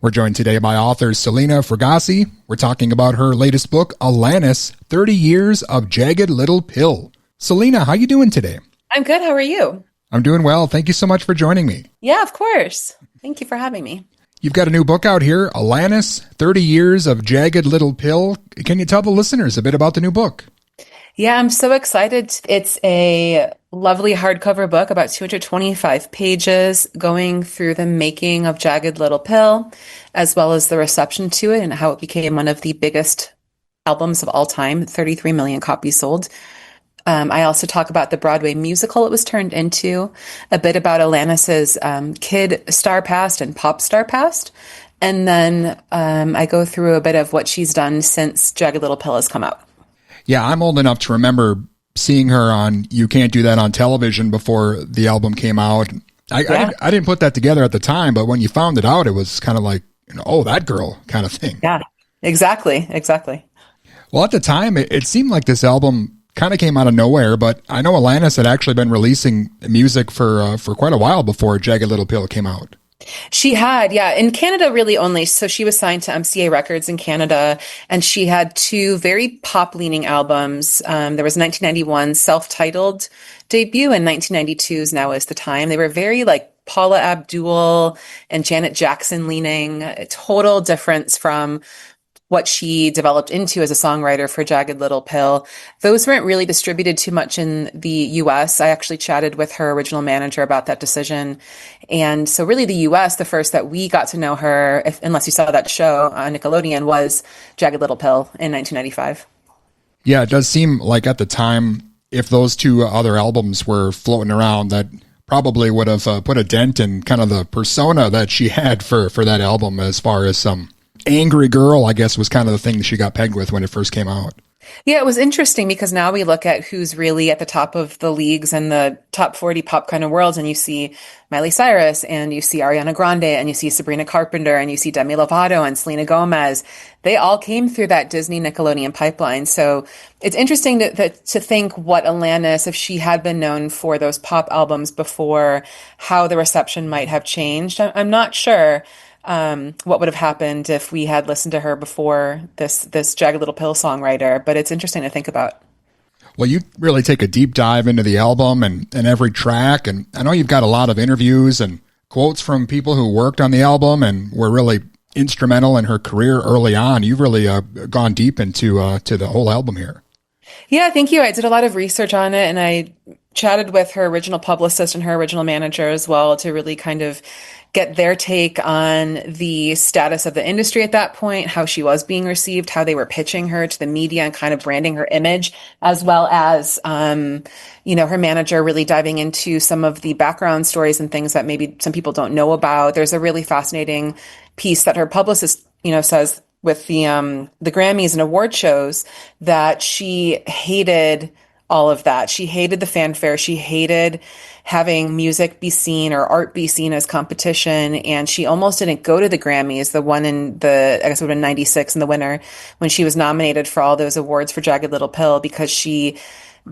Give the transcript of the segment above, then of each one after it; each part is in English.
We're joined today by author Selena Fragassi. We're talking about her latest book, Alanis, 30 Years of Jagged Little Pill. Selena, how you doing today? I'm good. How are you? I'm doing well. Thank you so much for joining me. Yeah, of course. Thank you for having me. You've got a new book out here, Alanis, 30 Years of Jagged Little Pill. Can you tell the listeners a bit about the new book? Yeah, I'm so excited. It's a lovely hardcover book, about 225 pages, going through the making of Jagged Little Pill, as well as the reception to it and how it became one of the biggest albums of all time, 33 million copies sold. I also talk about the Broadway musical it was turned into, a bit about Alanis's kid star past and pop star past. And then I go through a bit of what she's done since Jagged Little Pill has come out. Yeah, I'm old enough to remember seeing her on You Can't Do That on television before the album came out. I didn't put that together at the time, but when you found it out, it was kind of like, oh, that girl kind of thing. Yeah, exactly. Well, at the time, it seemed like this album kind of came out of nowhere, but I know Alanis had actually been releasing music for quite a while before Jagged Little Pill came out. She had, yeah, in Canada really only. So she was signed to MCA Records in Canada, and she had two very pop-leaning albums. There was 1991 self-titled debut, and 1992's Now Is the Time. They were very like Paula Abdul and Janet Jackson leaning, a total difference from what she developed into as a songwriter for Jagged Little Pill. Those weren't really distributed too much in the US. I actually chatted with her original manager about that decision. And so really the US, the first that we got to know her, unless you saw that show on Nickelodeon, was Jagged Little Pill in 1995. Yeah, it does seem like at the time, if those two other albums were floating around, that probably would have put a dent in kind of the persona that she had for that album, as far as some angry girl, I guess, was kind of the thing that she got pegged with when it first came out. Yeah, it was interesting because now we look at who's really at the top of the leagues and the top 40 pop kind of worlds, and you see Miley Cyrus, and you see Ariana Grande, and you see Sabrina Carpenter, and you see Demi Lovato and Selena Gomez. They all came through that Disney Nickelodeon pipeline. So it's interesting to think what Alanis, if she had been known for those pop albums before, how the reception might have changed. I'm not sure what would have happened if we had listened to her before this Jagged Little Pill songwriter, but it's interesting to think about. Well, you really take a deep dive into the album and every track, and I know you've got a lot of interviews and quotes from people who worked on the album and were really instrumental in her career early on. You've really gone deep into to the whole album here. Yeah, thank you. I did a lot of research on it, and I chatted with her original publicist and her original manager as well to really kind of get their take on the status of the industry at that point, how she was being received, how they were pitching her to the media and kind of branding her image, as well as, her manager really diving into some of the background stories and things that maybe some people don't know about. There's a really fascinating piece that her publicist, says with the Grammys and award shows that she hated all of that. She hated the fanfare. She hated having music be seen or art be seen as competition. And she almost didn't go to the Grammys, the one in I guess it would have been 96 in the winter, when she was nominated for all those awards for Jagged Little Pill, because she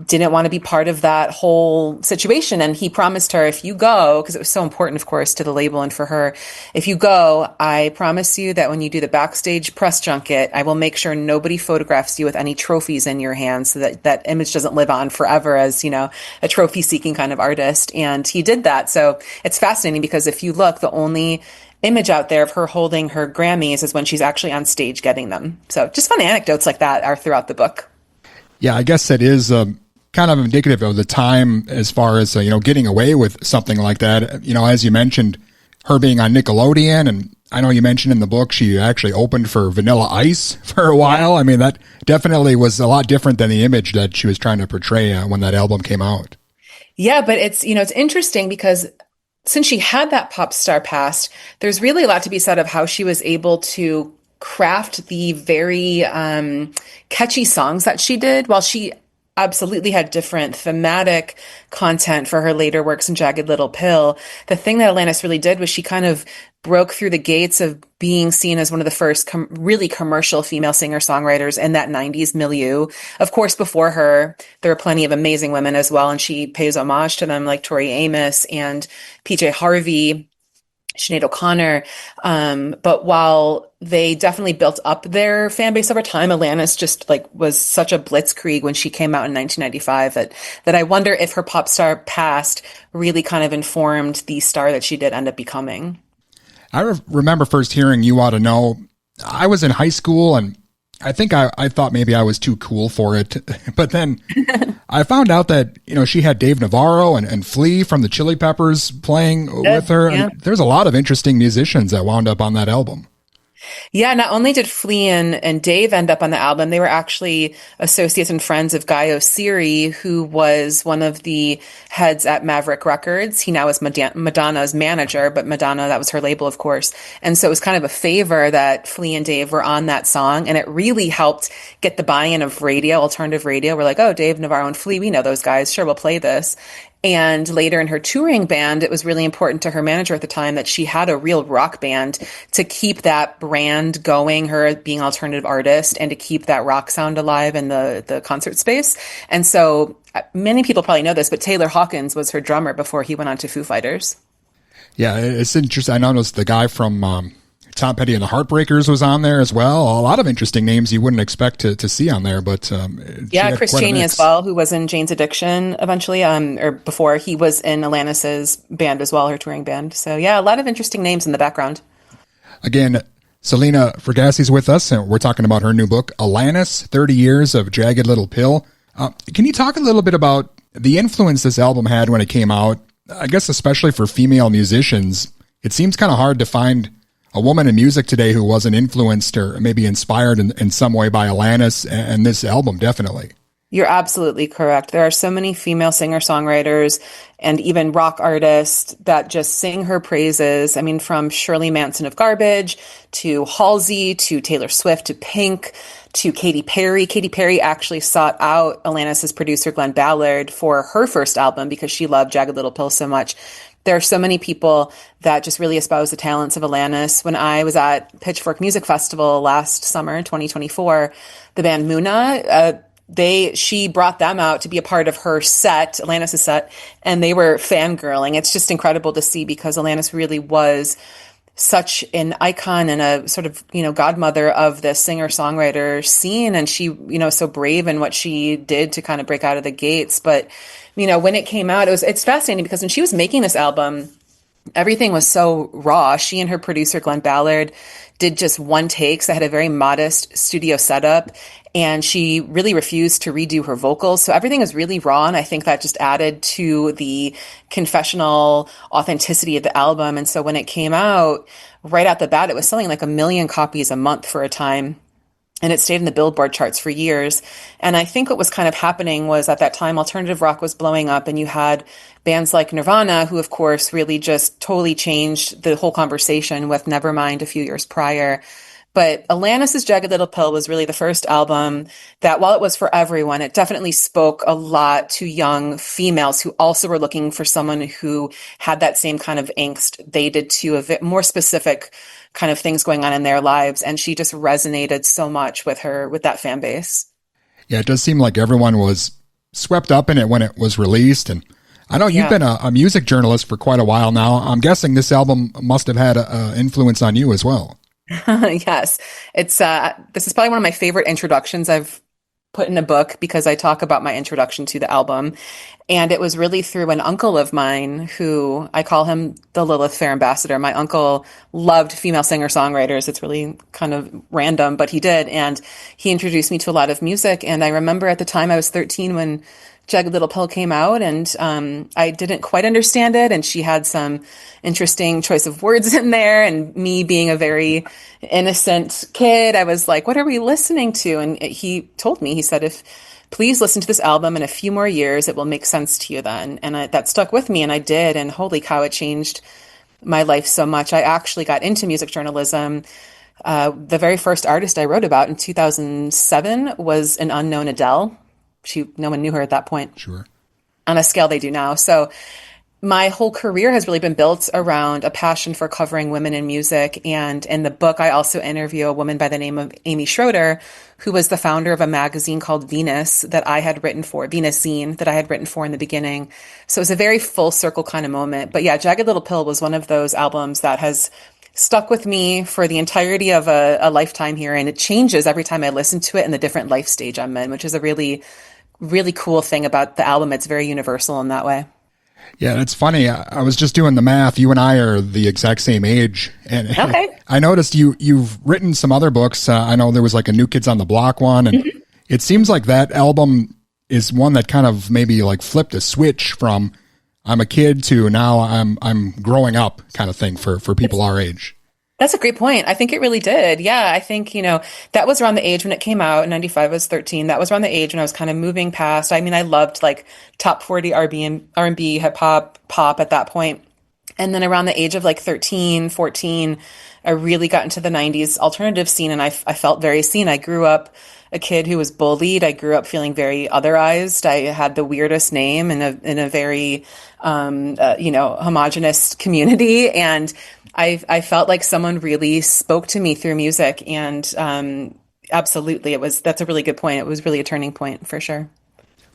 didn't want to be part of that whole situation. And he promised her, if you go, because it was so important, of course, to the label and for her, if you go, I promise you that when you do the backstage press junket, I will make sure nobody photographs you with any trophies in your hands so that that image doesn't live on forever as, a trophy seeking kind of artist. And he did that. So it's fascinating because if you look, the only image out there of her holding her Grammys is when she's actually on stage getting them. So just fun anecdotes like that are throughout the book. Yeah, I guess that is kind of indicative of the time as far as, getting away with something like that. As you mentioned, her being on Nickelodeon, and I know you mentioned in the book she actually opened for Vanilla Ice for a while. I mean, that definitely was a lot different than the image that she was trying to portray when that album came out. Yeah, but it's interesting because since she had that pop star past, there's really a lot to be said of how she was able to craft the very catchy songs that she did. While she absolutely had different thematic content for her later works in Jagged Little Pill, the thing that Alanis really did was she kind of broke through the gates of being seen as one of the first really commercial female singer-songwriters in that 90s milieu. Of course, before her, there were plenty of amazing women as well, and she pays homage to them like Tori Amos and PJ Harvey. Sinead O'Connor. But while they definitely built up their fan base over time, Alanis just like was such a blitzkrieg when she came out in 1995 that I wonder if her pop star past really kind of informed the star that she did end up becoming. Remember first hearing You Ought to Know. I was in high school, and I think I thought maybe I was too cool for it. But then I found out that, she had Dave Navarro and Flea from the Chili Peppers playing with her. Yeah. And there's a lot of interesting musicians that wound up on that album. Yeah, not only did Flea and Dave end up on the album, they were actually associates and friends of Guy Oseary, who was one of the heads at Maverick Records. He now is Madonna's manager, but Madonna, that was her label, of course. And so it was kind of a favor that Flea and Dave were on that song, and it really helped get the buy-in of radio, alternative radio. We're like, oh, Dave Navarro and Flea, we know those guys. Sure, we'll play this. And later in her touring band, it was really important to her manager at the time that she had a real rock band to keep that brand going, her being an alternative artist, and to keep that rock sound alive in the concert space. And so many people probably know this, but Taylor Hawkins was her drummer before he went on to Foo Fighters. Yeah, it's interesting. I noticed the guy from Tom Petty and the Heartbreakers was on there as well. A lot of interesting names you wouldn't expect to see on there, but yeah, Chris Chaney as well, who was in Jane's Addiction eventually, or before he was in Alanis's band as well, her touring band. So yeah, a lot of interesting names in the background. Again, Selena Fragassi's with us, and we're talking about her new book, Alanis, 30 Years of Jagged Little Pill. Can you talk a little bit about the influence this album had when it came out? I guess especially for female musicians, it seems kind of hard to find a woman in music today who wasn't influenced or maybe inspired in some way by Alanis, and this album, definitely. You're absolutely correct. There are so many female singer-songwriters and even rock artists that just sing her praises. I mean, from Shirley Manson of Garbage to Halsey to Taylor Swift to Pink to Katy Perry. Katy Perry actually sought out Alanis's producer, Glenn Ballard, for her first album because she loved Jagged Little Pill so much. There are so many people that just really espouse the talents of Alanis. When I was at Pitchfork Music Festival last summer, 2024, the band Muna, she brought them out to be a part of her set, Alanis' set, and they were fangirling. It's just incredible to see because Alanis really was such an icon and a sort of, godmother of the singer-songwriter scene. And she, so brave in what she did to kind of break out of the gates. But, when it came out, it's fascinating because when she was making this album, everything was so raw. She and her producer, Glenn Ballard, did just one take. So I had a very modest studio setup, and she really refused to redo her vocals. So everything is really raw. And I think that just added to the confessional authenticity of the album. And so when it came out right out the bat, it was selling like 1 million copies a month for a time. And it stayed in the Billboard charts for years. And I think what was kind of happening was at that time, alternative rock was blowing up, and you had bands like Nirvana, who of course really just totally changed the whole conversation with Nevermind a few years prior. But Alanis' Jagged Little Pill was really the first album that, while it was for everyone, it definitely spoke a lot to young females who also were looking for someone who had that same kind of angst they did too, a bit more specific kind of things going on in their lives. And she just resonated so much with that fan base. Yeah, it does seem like everyone was swept up in it when it was released. And I know you've been a music journalist for quite a while now. I'm guessing this album must have had an influence on you as well. Yes. This is probably one of my favorite introductions I've put in a book because I talk about my introduction to the album. And it was really through an uncle of mine who, I call him the Lilith Fair ambassador. My uncle loved female singer-songwriters. It's really kind of random, but he did. And he introduced me to a lot of music. And I remember at the time I was 13 when Jagged Little Pill came out, and I didn't quite understand it. And she had some interesting choice of words in there. And me being a very innocent kid, I was like, what are we listening to? And he told me, he said, please listen to this album in a few more years, it will make sense to you then. And that stuck with me, and I did. And holy cow, it changed my life so much. I actually got into music journalism. The very first artist I wrote about in 2007 was an unknown Adele. No one knew her at that point. Sure. On a scale they do now. So my whole career has really been built around a passion for covering women in music. And in the book, I also interview a woman by the name of Amy Schroeder, who was the founder of a magazine called Venus that I had written for, Venus Zine, that I had written for in the beginning. So it was a very full circle kind of moment. But yeah, Jagged Little Pill was one of those albums that has stuck with me for the entirety of a lifetime here. And it changes every time I listen to it in the different life stage I'm in, which is a really, really cool thing about the album. It's very universal in that way. Yeah, it's funny. I was just doing the math. You and I are the exact same age. And Okay. I noticed you've written some other books. I know there was like a New Kids on the Block one. And it seems like that album is one that kind of maybe like flipped a switch from I'm a kid to now I'm growing up kind of thing for people our age. That's a great point. I think it really did. Yeah, I think, that was around the age when it came out. In 95, I was 13. That was around the age when I was kind of moving past. I mean, I loved like top 40 R&B, hip hop, pop at that point. And then around the age of like 13, 14, I really got into the 90s alternative scene, and I felt very seen. I grew up a kid who was bullied. I grew up feeling very otherized. I had the weirdest name in a very, homogenous community. And I felt like someone really spoke to me through music. And absolutely, that's a really good point. It was really a turning point for sure.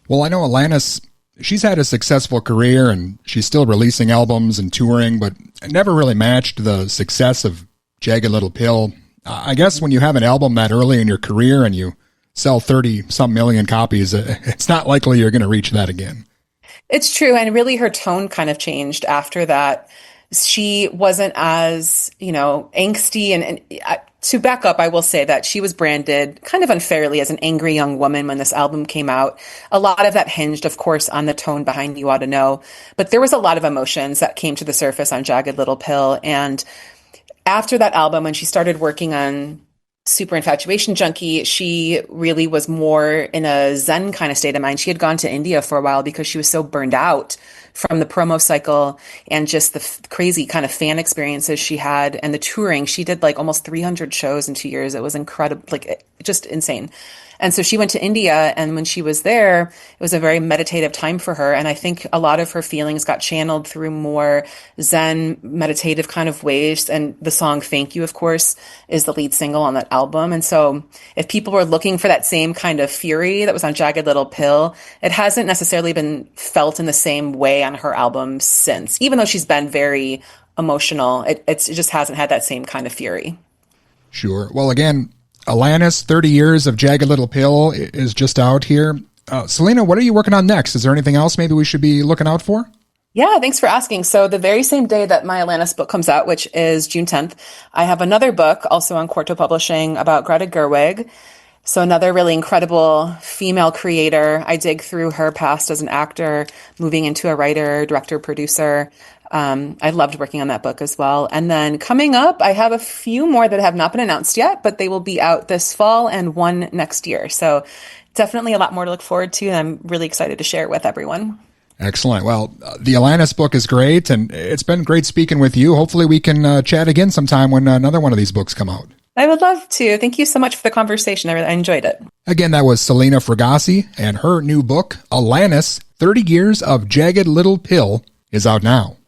Well, I know Alanis, she's had a successful career and she's still releasing albums and touring, but it never really matched the success of Jagged Little Pill. I guess when you have an album that early in your career and you sell 30-some million copies, it's not likely you're going to reach that again. It's true. And really her tone kind of changed after that. She wasn't as, angsty. And to back up, I will say that she was branded kind of unfairly as an angry young woman when this album came out. A lot of that hinged, of course, on the tone behind You Ought to Know. But there was a lot of emotions that came to the surface on Jagged Little Pill. And after that album, when she started working on Super Infatuation Junkie, she really was more in a Zen kind of state of mind. She had gone to India for a while because she was so burned out from the promo cycle and just the crazy kind of fan experiences she had and the touring. She did like almost 300 shows in 2 years. It was incredible, like just insane. And so she went to India, and when she was there, it was a very meditative time for her. And I think a lot of her feelings got channeled through more Zen meditative kind of ways. And the song Thank You, of course, is the lead single on that album. And so if people were looking for that same kind of fury that was on Jagged Little Pill, it hasn't necessarily been felt in the same way on her albums since, even though she's been very emotional. It just hasn't had that same kind of fury. Sure. Well, again, Alanis, 30 Years of Jagged Little Pill is just out here. Selena, what are you working on next? Is there anything else maybe we should be looking out for? Yeah, thanks for asking. So the very same day that my Alanis book comes out, which is June 10th, I have another book also on Quarto Publishing about Greta Gerwig. So another really incredible female creator. I dig through her past as an actor, moving into a writer, director, producer. I loved working on that book as well. And then coming up, I have a few more that have not been announced yet, but they will be out this fall and one next year. So definitely a lot more to look forward to. And I'm really excited to share it with everyone. Excellent. Well, the Alanis book is great, and it's been great speaking with you. Hopefully we can chat again sometime when another one of these books come out. I would love to. Thank you so much for the conversation. I enjoyed it. Again, that was Selena Fragassi, and her new book, Alanis, 30 Years of Jagged Little Pill, is out now.